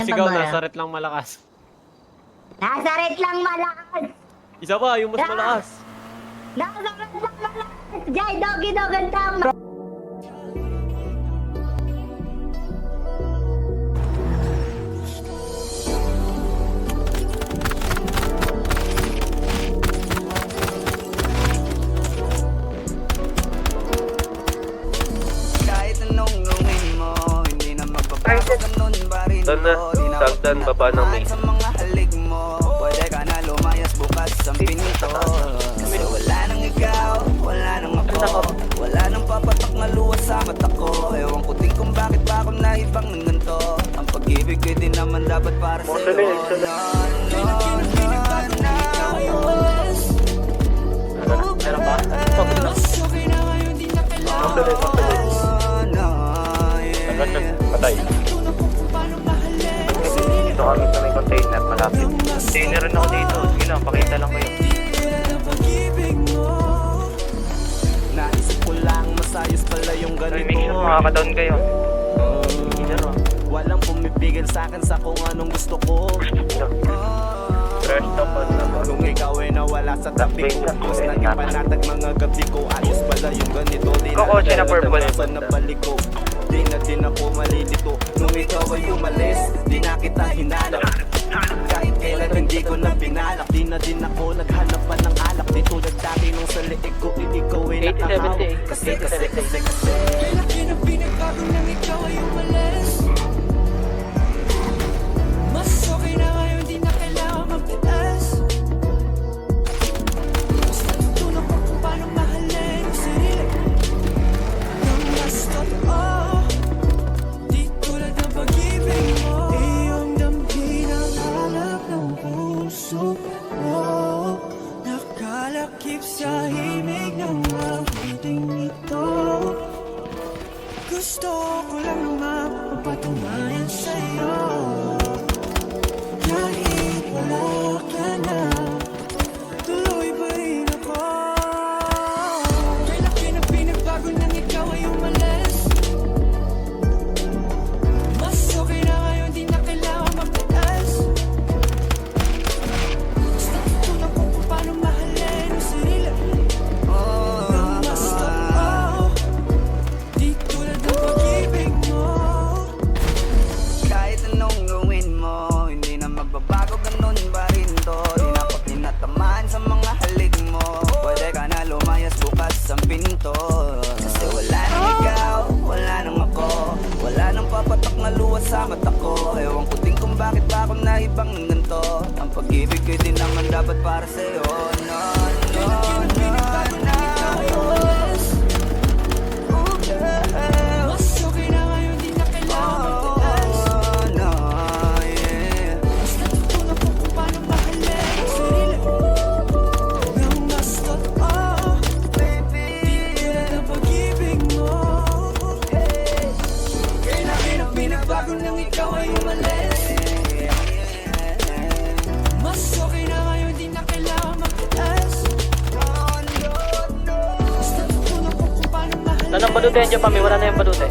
sigaw, pabara. nasa ret lang malakas. Nasa red lang malakas. Isa pa, yung mas malakas. Nasa red lang malakas. Jai, doggy dog ang tama. Kahit anong gawin mo, hindi na magbabago ganun pa rin Doon na, mo. Di na Sagdan, baba ng magtatamaan may. sa mga halik mo. Pwede ka na lumayas bukas ang pinito. Kasi wala nang ikaw, wala nang ako. Wala nang papatak na luwas sa mata ko. Ewan ko din kung bakit ba ako naibang ng ganito. Ang pag-ibig ko din naman dapat para sa'yo. Meron ba? Ang tuloy, ang tuloy. Agad na, patay. Dito kami sa may container, malapit. Container rin ako dito. Sige lang, pakita lang kayo. Naisip ko lang, masayos pala yung Make ganito. sure makaka-down kayo. Inero. Walang pumipigil sa'kin sa kung anong gusto ko. Fresh top on naman. Kung ikaw ay nawala sa tabi ko, Diyos naging panatag mga gabi ko. Ayos pala yung ganito, di na Kukotse na purple. nagdalasan na balik ko. Di na din ako malilito. Nung ikaw ay umalis, di na kita hinanap. Kahit kailan hindi ko na pinalak. Di na din ako naghanap pa ng alak. Di tulad dati nung sa liig ko, ikaw ay nakahawak. Kasi Kailan pinagbago nang ikaw ay umalis? Mas okay na ngayon, di na kailangan magtiis. Mas natutunan ko kung paano mahalin ang sarili nang mas totoo. Di tulad ng pag-ibig mo. Iyong damhin ang hanap ng puso mo. Nakalakip sa himig ng awiting ito. Gusto ko lang naman magpatunayan sa'yo. Kahit wala ka na, tuloy pa rin ako. Kailan pinagbago nang ikaw ay umalis? Mas okay na ngayon, di na kailangan magtiis. Mas natutunan ko kung paano mahalin ang sarili nang mas totoo. Di tulad ng pag-ibig mo. kahit anong gawin mo, hindi na magbabago ganun pa rin to. Di na ako tinatamaan sa mga halik mo. Pwede ka na lumayas bukas ang pinto. Kasi wala nang ikaw, wala nang ako. Wala nang papatak na luwas sa mata ko. Ewan ko din kung bakit ba ako naibang ng ganito. Ang pag-ibig ko din naman dapat para sa'yo. No, no, Pinagbago nang ikaw ay umalis. oh, girl. Mas okay na ngayon, di na kailangan magtiis. Oh, no, yeah. Mas natutunan ko kung paano mahalin ang sarili nang mas totoo. Di tulad ng pag-ibig mo. Kailan pinagbago nang ikaw ay umalis. Mas okay na ngayon, di na kailangan magtiis. Mas natutunan ko kung paano mahalin. Saan ang badute? Diyan pa, may wala na yung badute.